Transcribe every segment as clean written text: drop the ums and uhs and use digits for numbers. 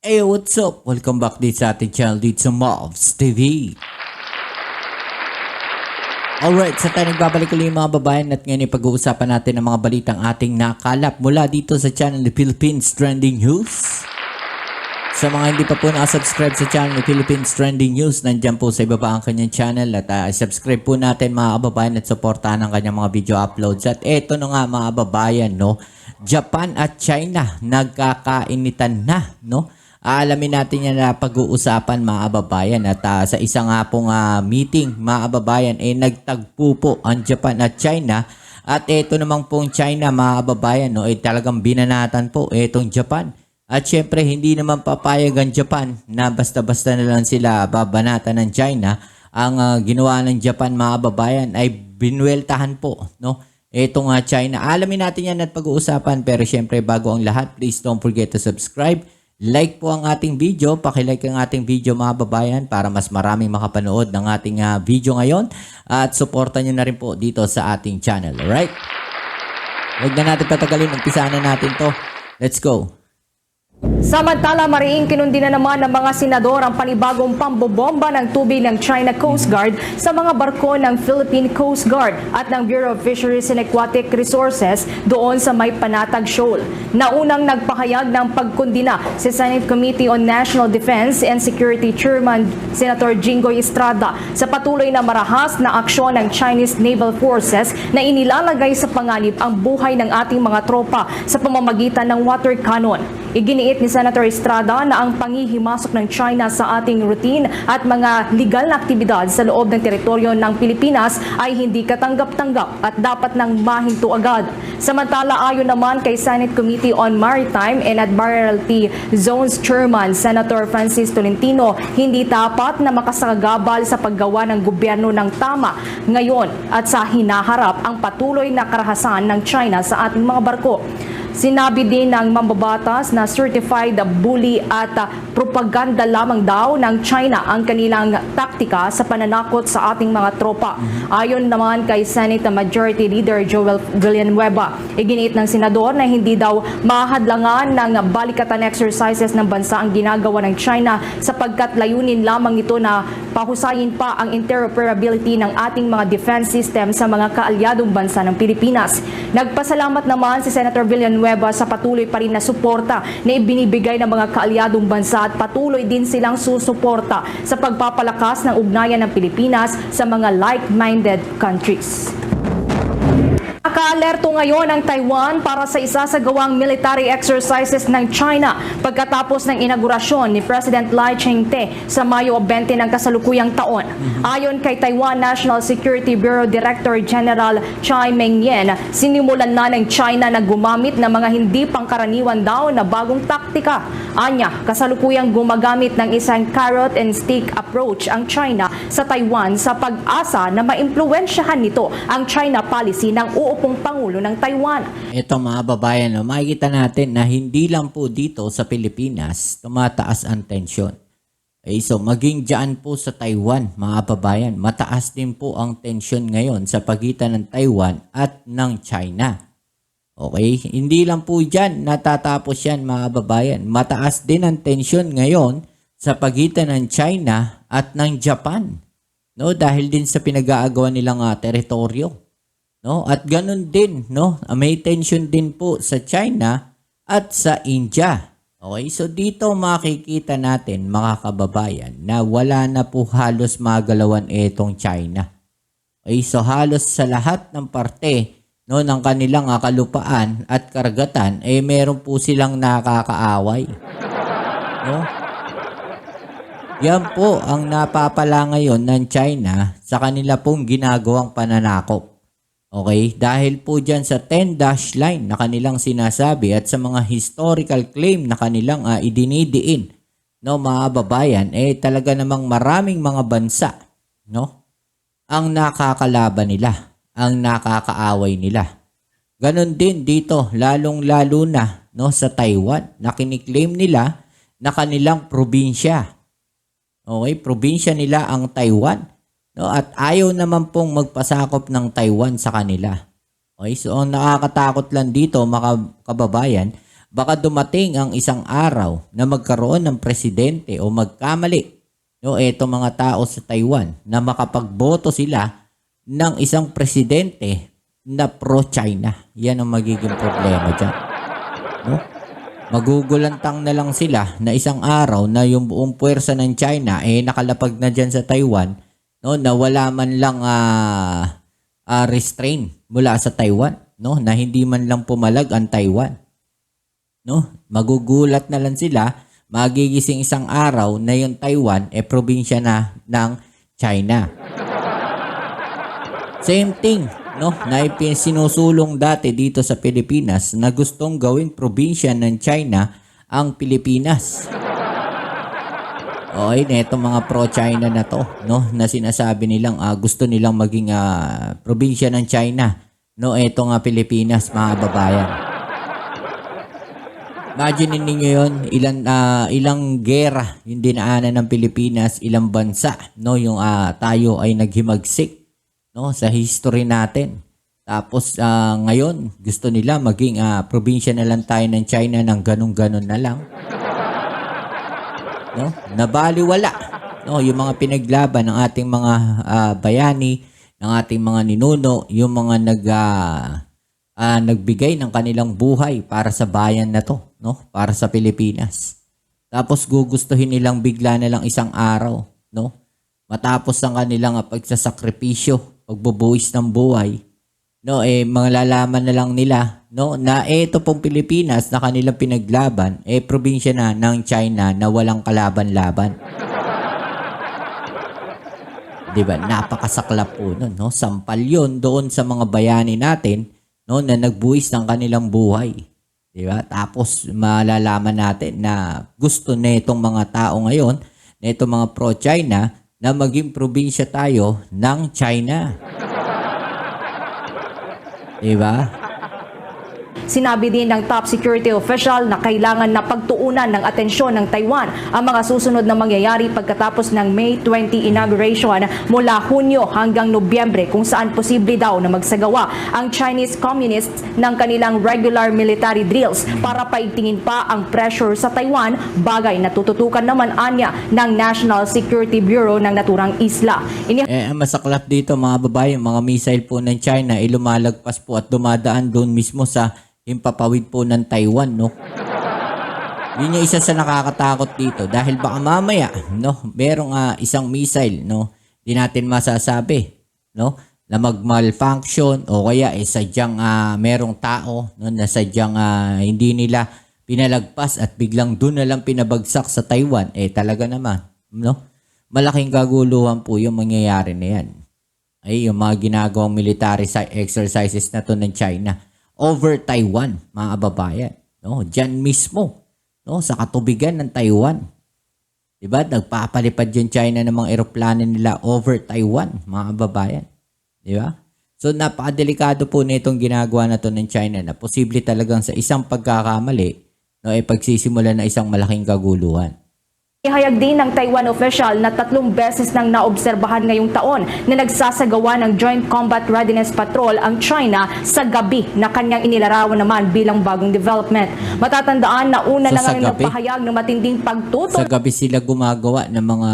Hey, what's up? Welcome back dito sa ating channel dito sa Mavs TV. Alright, sa tayo nagbabalik ulit mga babayan at ngayon pag-uusapan natin ang mga balitang ating nakalap mula dito sa channel ni Philippines Trending News. Sa mga hindi pa po nakasubscribe sa channel ni Philippines Trending News, nandyan po sa ibaba ang kanyang channel at subscribe po natin mga kababayan at supportahan ang kanyang mga video uploads. At eto na nga mga kababayan, no? Japan at China nagkakainitan na, no? Alamin natin yan na pag-uusapan mga kababayan at sa isang nga pong meeting mga kababayan nagtagpo po ang Japan at China at ito namang pong China mga kababayan no, talagang binanatan po itong Japan at syempre hindi naman papayag ang Japan na basta-basta na lang sila babanatan ng China. Ang ginawa ng Japan mga kababayan ay binueltahan po no itong China. Alamin natin yan at pag-uusapan pero syempre bago ang lahat, please don't forget to subscribe. Like po ang ating video, pakilike ang ating video mga babayan para mas maraming makapanood ng ating video ngayon at suportan nyo na rin po dito sa ating channel, alright? Huwag na natin patagalin, umpisahan na natin to. Let's go! Samantala, mariing kinundi na naman ng mga senador ang panibagong pambobomba ng tubig ng China Coast Guard sa mga barko ng Philippine Coast Guard at ng Bureau of Fisheries and Aquatic Resources doon sa may Panatag Shoal. Naunang nagpahayag ng pagkundina si Senate Committee on National Defense and Security Chairman Senator Jinggoy Estrada sa patuloy na marahas na aksyon ng Chinese Naval Forces na inilalagay sa panganib ang buhay ng ating mga tropa sa pamamagitan ng water cannon. Iginiit ni Senator Estrada na ang pangihimasok ng China sa ating routine at mga legal na aktibidad sa loob ng teritoryo ng Pilipinas ay hindi katanggap-tanggap at dapat nang mahinto agad. Samantala, ayon naman kay Senate Committee on Maritime and Admiralty Zones Chairman Senator Francis Tolentino, hindi dapat na makasagabal sa paggawa ng gobyerno ng tama ngayon at sa hinaharap ang patuloy na karahasan ng China sa ating mga barko. Sinabi din ng mambabatas na certified bully at propaganda lamang daw ng China ang kanilang taktika sa pananakot sa ating mga tropa. Ayon naman kay Senate Majority Leader Joel Villanueva, iginiit ng senador na hindi daw mahadlangan ng balikatan exercises ng bansa ang ginagawa ng China sapagkat layunin lamang ito na pahusayin pa ang interoperability ng ating mga defense system sa mga kaalyadong bansa ng Pilipinas. Nagpasalamat naman si Senator Villanueva sa patuloy pa rin na suporta na ibinibigay ng mga kaalyadong bansa at patuloy din silang susuporta sa pagpapalakas ng ugnayan ng Pilipinas sa mga like-minded countries. Nakaalerto ngayon ang Taiwan para sa isasagawang military exercises ng China pagkatapos ng inaugurasyon ni President Lai Ching-te sa Mayo 20 ng kasalukuyang taon. Ayon kay Taiwan National Security Bureau Director General Chai Meng-yen, sinimulan na ng China na gumamit ng mga hindi pangkaraniwan daw na bagong taktika. Anya, kasalukuyang gumagamit ng isang carrot and stick approach ang China sa Taiwan sa pag-asa na maimpluwensyahan nito ang China policy ng uupong Pangulo ng Taiwan. Ito mga babayan, no, makikita natin na hindi lang po dito sa Pilipinas tumataas ang tensyon. So maging dyan po sa Taiwan mga babayan, mataas din po ang tensyon ngayon sa pagitan ng Taiwan at ng China. Okay, hindi lang po dyan natatapos yan mga babayan. Mataas din ang tensyon ngayon sa pagitan ng China at ng Japan. No, dahil din sa pinag-aagawan nilang teritoryo. No, at ganun din, no, may tension din po sa China at sa India. Okay, so dito makikita natin mga kababayan na wala na po halos magalawan itong China. Okay, so halos sa lahat ng parte no, ng kanilang kalupaan at karagatan, meron po silang nakakaaway. No? Yan po ang napapala ngayon ng China sa kanila pong ginagawang pananakop. Okay, dahil po dyan sa 10-dash line na kanilang sinasabi at sa mga historical claim na kanilang idinidiin, no, mga babayan, talaga namang maraming mga bansa, no, ang nakakalaban nila, ang nakakaaway nila. Ganon din dito, lalong-lalo na, no, sa Taiwan, na kiniklaim nila na kanilang probinsya. Okay, probinsya nila ang Taiwan. No, at ayaw naman pong magpasakop ng Taiwan sa kanila. Okay, so ang nakakatakot lang dito mga kababayan baka dumating ang isang araw na magkaroon ng presidente o magkamali, no, eto mga tao sa Taiwan na makapagboto sila ng isang presidente na pro-China. Yan ang magiging problema dyan. No? Magugulantang na lang sila na isang araw na yung buong puwersa ng China nakalapag na dyan sa Taiwan, no, na wala man lang restrain mula sa Taiwan, no, na hindi man lang pumalag ang Taiwan. No? Magugulat na lang sila, magigising isang araw na yung Taiwan probinsya na ng China. Same thing, no, na sinusulong dati dito sa Pilipinas na gustong gawing probinsya ng China ang Pilipinas. Okay, neto mga pro-China na to, no, na sinasabi nilang gusto nilang maging probinsya ng China, no, eto nga Pilipinas, mga babayan. Imagine ninyo yun, ilang gera yung dinaanan ng Pilipinas, ilang bansa, no, yung tayo ay naghimagsik, no, sa history natin. Tapos ngayon, gusto nila maging probinsya na lang tayo ng China ng ganun-ganon na lang. No? Nabaliwala, no, yung mga pinaglaban ng ating mga bayani, ng ating mga ninuno, yung mga nagbigay ng kanilang buhay para sa bayan na to, no, para sa Pilipinas. Tapos gugustuhin nilang bigla na lang isang araw, no, matapos ang kanilang pagsasakripisyo, pagbubuwis ng buhay, no, malalaman na lang nila, no, na ito pong Pilipinas na kanilang pinaglaban, probinsya na ng China na walang kalaban-laban. Diba? Napakasaklap po nun, no? Sampal yun doon sa mga bayani natin, no, na nagbuwis ng kanilang buhay. Diba? Tapos malalaman natin na gusto na itong mga tao ngayon, na itong mga pro-China, na maging probinsya tayo ng China. Diba? Sinabi din ng top security official na kailangan na pagtuunan ng atensyon ng Taiwan ang mga susunod na mangyayari pagkatapos ng May 20 inauguration mula Hunyo hanggang Nobyembre, kung saan posible daw na magsagawa ang Chinese Communists ng kanilang regular military drills para paigtingin pa ang pressure sa Taiwan, bagay na tututukan naman anya ng National Security Bureau ng naturang isla. Masaklap dito mga babae, mga missile po ng China lumalagpas po at dumadaan doon mismo sa himpapawid po ng Taiwan, no? Yun yung isa sa nakakatakot dito dahil baka mamaya, no, merong isang missile, no, di natin masasabi, no, na mag-malfunction o kaya sadyang merong tao, no, na sadyang hindi nila pinalagpas at biglang doon na lang pinabagsak sa Taiwan, talaga naman, no, malaking kaguluhan po yung mangyayari na yan. Yung mga ginagawang military exercises na to ng China over Taiwan, mga kababayan, no? Diyan mismo, no, sa katubigan ng Taiwan. 'Di ba? Nagpapalipad yung China ng mga eroplano nila over Taiwan, mga kababayan. 'Di ba? So napakadelikado po nitong ginagawa na to ng China na posible talagang sa isang pagkakamali, no, pagsisimula na isang malaking kaguluhan. Ihayag din ng Taiwan official na 3 beses nang naobserbahan ngayong taon na nagsasagawa ng Joint Combat Readiness Patrol ang China sa gabi na kanyang inilarawan naman bilang bagong development. Matatandaan na una na ngayon nagpahayag ng matinding pagtutok. Sa gabi sila gumagawa ng mga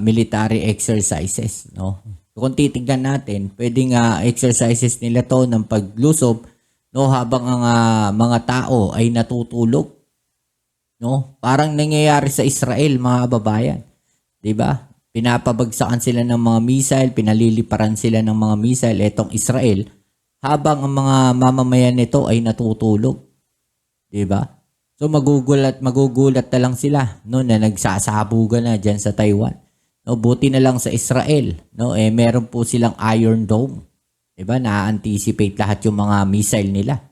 military exercises, no? Kung titignan natin, pwedeng exercises nila to ng paglusob, no, habang ang mga tao ay natutulog. No, parang nangyayari sa Israel, mga kababayan. 'Di ba? Pinapabagsakan sila ng mga missile, pinaliliparan sila ng mga missile etong Israel habang ang mga mamamayan nito ay natutulog. 'Di ba? So magugulat na lang sila, no, na nagsasabugan na diyan sa Taiwan. No, buti na lang sa Israel, no, meron po silang Iron Dome. 'Di ba? Na-anticipate lahat yung mga missile nila.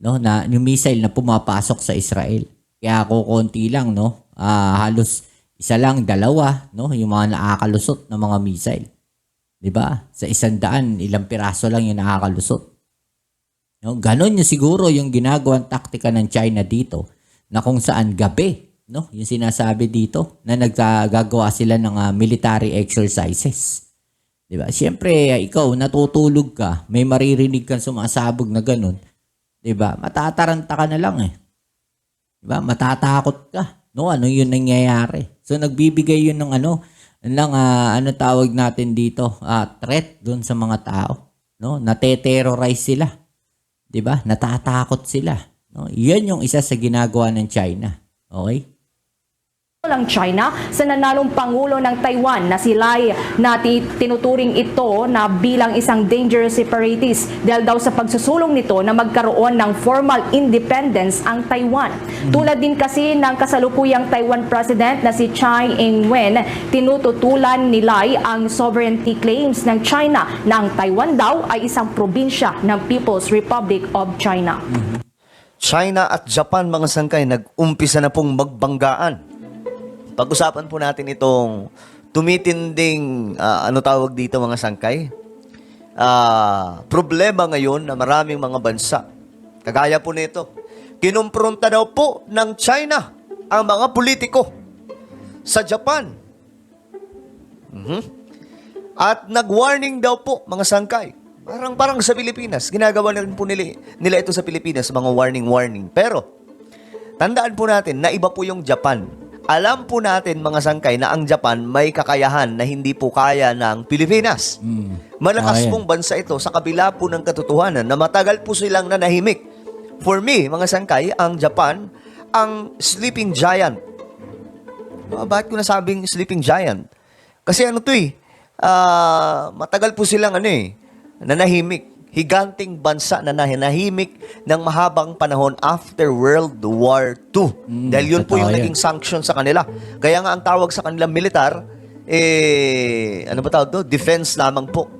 No, na yung missile na pumapasok sa Israel. Kaya kukunti lang, no? Halos isa lang, dalawa, no? Yung mga nakakalusot na mga missile. 'Di ba? Sa 100, ilang piraso lang yung nakakalusot. No? Ganon yung siguro yung ginagawang taktika ng China dito na kung saan gabi, no? Yung sinasabi dito na naggagawa sila ng military exercises. 'Di ba? Siyempre, ikaw natutulog ka, may maririnig kang sumasabog na ganon. 'Di ba? Matataranta ka na lang Diba? Matatakot ka. No, ano yun nangyayari? So, nagbibigay yun ng ano tawag natin dito, threat dun sa mga tao. No? Nate-terrorize sila. Diba? Natatakot sila. No? Yan yung isa sa ginagawa ng China. Okay? Lang China sa nanalong Pangulo ng Taiwan na si Lai na tinuturing ito na bilang isang dangerous separatist dahil daw sa pagsusulong nito na magkaroon ng formal independence ang Taiwan. Tulad din kasi ng kasalukuyang Taiwan President na si Tsai Ing-wen, tinututulan ni Lai ang sovereignty claims ng China na ang Taiwan daw ay isang probinsya ng People's Republic of China. China at Japan, mga sangkay, nag-umpisa na pong magbanggaan. Pag-usapan po natin itong tumitinding, tawag dito mga sangkay? Problema ngayon na maraming mga bansa. Kagaya po nito, kinumpronta daw po ng China ang mga politiko sa Japan. At nag-warning daw po mga sangkay. Parang sa Pilipinas, ginagawa na rin po nila ito sa Pilipinas, mga warning. Pero, tandaan po natin na iba po yung Japan. Alam po natin mga sangkay na ang Japan may kakayahan na hindi po kaya ng Pilipinas. Malakas pong bansa ito sa kabila po ng katotohanan na matagal po silang nanahimik. For me, mga sangkay, ang Japan, ang sleeping giant. Bakit ko nasabing sleeping giant? Kasi matagal po silang nanahimik. Higanting bansa na nanahimik ng mahabang panahon after World War II. Dahil yun po yung naging sanction sa kanila. Kaya nga ang tawag sa kanilang militar, ano ba tawag to? Defense lamang po.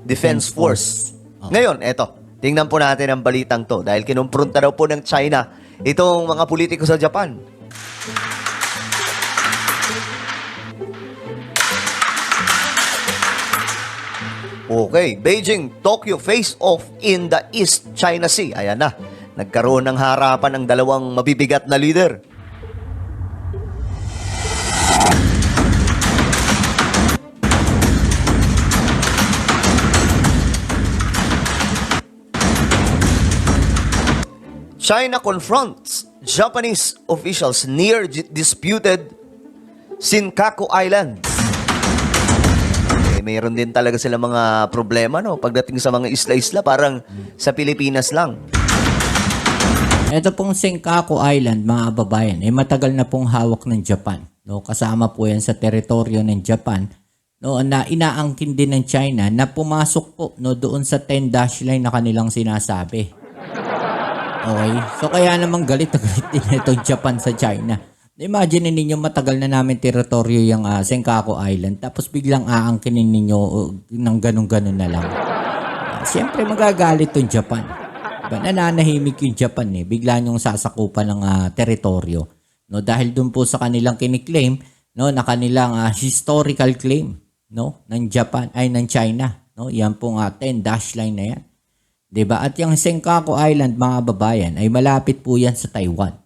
Defense Force. Ngayon, eto, tingnan po natin ang balitang to. Dahil kinumpronta daw po ng China itong mga politiko sa Japan. Okay, Beijing, Tokyo face-off in the East China Sea. Ayan na, nagkaroon ng harapan ng dalawang mabibigat na leader. China confronts Japanese officials near disputed Senkaku Island. Mayroon din talaga sila mga problema, no? Pagdating sa mga isla-isla, parang sa Pilipinas lang. Ito pong Senkaku Island, mga kababayan, ay matagal na pong hawak ng Japan. No? Kasama po yan sa teritoryo ng Japan, no? Na inaangkin din ng China na pumasok po, no, doon sa 10-dash line na kanilang sinasabi. Okay? So kaya namang galit na galit din itong Japan sa China. Imagine ninyo matagal na namin teritoryo yung Senkaku Island tapos biglang aangkinin ninyo ng ganun-ganun na lang. Siyempre magagalit yung Japan. Diba? Nananahimik yung Japan Bigla nyong sasakupan ng teritoryo. No? Dahil dun po sa kanilang kiniklaim, no, na kanilang historical claim, no, ng Japan ay ng China. No? Yan pong 10-dash line na yan. Diba? At yung Senkaku Island, mga babayan, ay malapit po yan sa Taiwan.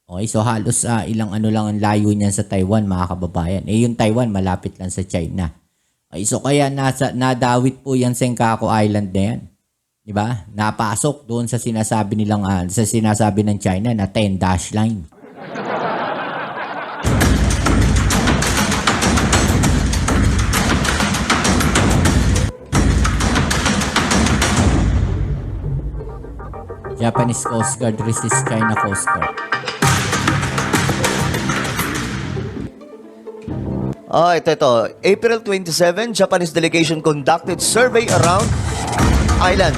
Okay, so halos ilang lang ang layo niyan sa Taiwan, mga kababayan. Yung Taiwan malapit lang sa China. Okay, so kaya nadawit po yan Senkaku Island na yan. 'Di ba? Napasok doon sa sinasabi nilang sa sinasabi ng China na 10-dash line. Japanese Coast Guard resists China Coast Guard. Ito. April 27, Japanese delegation conducted survey around islands.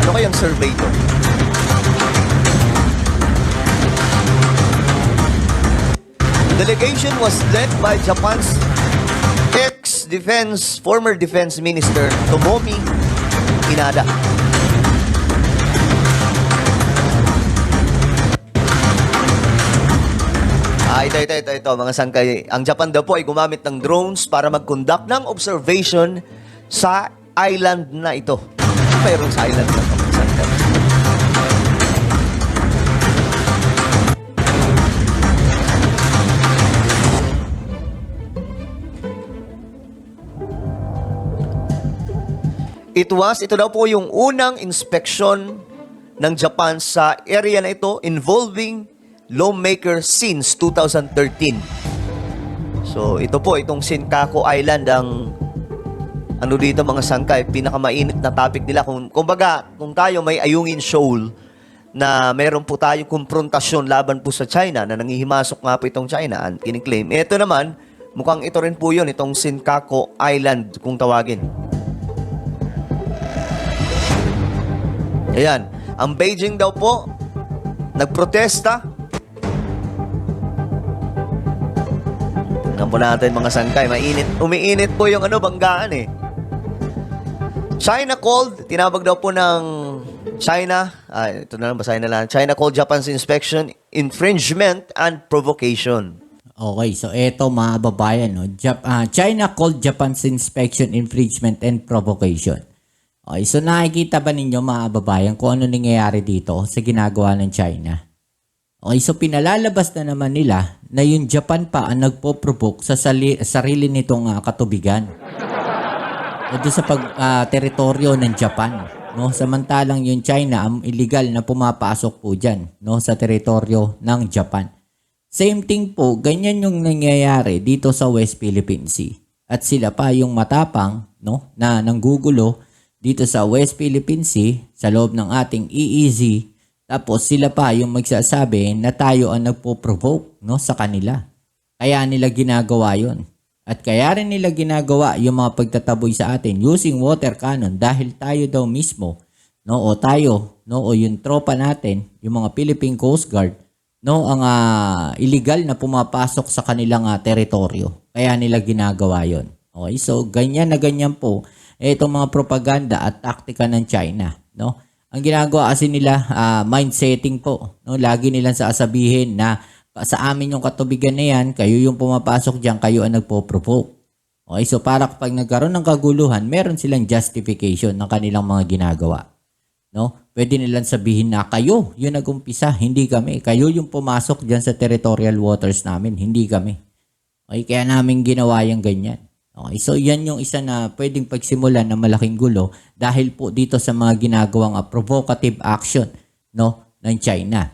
Ano kayang survey ito? Delegation was led by Japan's former defense minister, Tomomi Inada. Ito, mga sangkay. Ang Japan daw po ay gumamit ng drones para mag-conduct ng observation sa island na ito. Mayroon sa island na ito, mga sangkay. Ito daw po yung unang inspeksyon ng Japan sa area na ito involving lawmaker since 2013. So, ito po, itong Senkaku Island ang ano dito mga sangkay, pinakamainit na topic nila. Kumbaga, kung tayo may Ayungin Shoal na meron po tayo konfrontasyon laban po sa China na nangihimasok nga po itong China ang kiniklaim. Ito naman, mukhang ito rin po yun, itong Senkaku Island kung tawagin. Ayan, ang Beijing daw po nagprotesta. Tingnan po natin mga sangkay, umiinit po yung banggaan eh. China called, tinawag daw po ng China, ito na lang, basahin na lang. China called Japan's inspection infringement and provocation. Okay, so eto mga babayan, no? China called Japan's inspection infringement and provocation. Okay, so nakikita ba ninyo mga babayan kung ano nangyayari dito sa ginagawa ng China? Okay, so pinalalabas na naman nila na yung Japan pa ang nagpo-provoke sa sarili nitong katubigan. O doon sa teritoryo ng Japan. No? Samantalang yung China ang illegal na pumapasok po dyan, no? Sa teritoryo ng Japan. Same thing po, ganyan yung nangyayari dito sa West Philippine Sea. At sila pa yung matapang, no? Na nanggugulo dito sa West Philippine Sea sa loob ng ating EEZ. Tapos sila pa yung magsasabi na tayo ang nagpo-provoke, no, sa kanila. Kaya nila ginagawa yon. At kaya rin nila ginagawa yung mga pagtataboy sa atin using water cannon dahil tayo daw mismo, no, o tayo, no, o yung tropa natin, yung mga Philippine Coast Guard, no, ang illegal na pumapasok sa kanilang teritoryo. Kaya nila ginagawa yon. Okay, so ganyan na ganyan po itong mga propaganda at taktika ng China, no? Ang ginagawa kasi nila, mind setting po. No? Lagi nilang sasabihin na sa amin yung katubigan na yan, kayo yung pumapasok dyan, kayo ang nagpo-provoke. Okay, so para kapag nagkaroon ng kaguluhan, meron silang justification ng kanilang mga ginagawa. No? Pwede nilang sabihin na kayo yung nag-umpisa, hindi kami. Kayo yung pumasok dyan sa territorial waters namin, hindi kami. Okay, kaya namin ginawa yung ganyan. Okay, so yan yung isa na pwedeng pagsimulan ng malaking gulo dahil po dito sa mga ginagawang provocative action, no, ng China.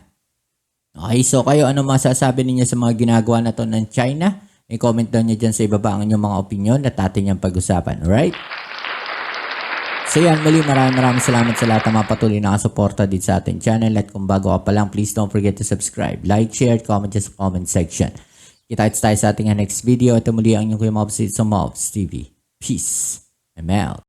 Okay, so kayo ano masasabi ninyo sa mga ginagawa na to ng China? I-comment down nyo dyan sa ibaba ang inyong mga opinion at atin yung pag-usapan. Alright? So yan, muli maraming salamat sa lahat ng mga patuloy na kasuporta dito sa ating channel. At kung bago ka pa lang, please don't forget to subscribe, like, share, comment sa comment section. Kita-kits tayo sa ating next video. Ito muli ang inyong Kuya Mobs sa Mobs TV. Peace. I'm out.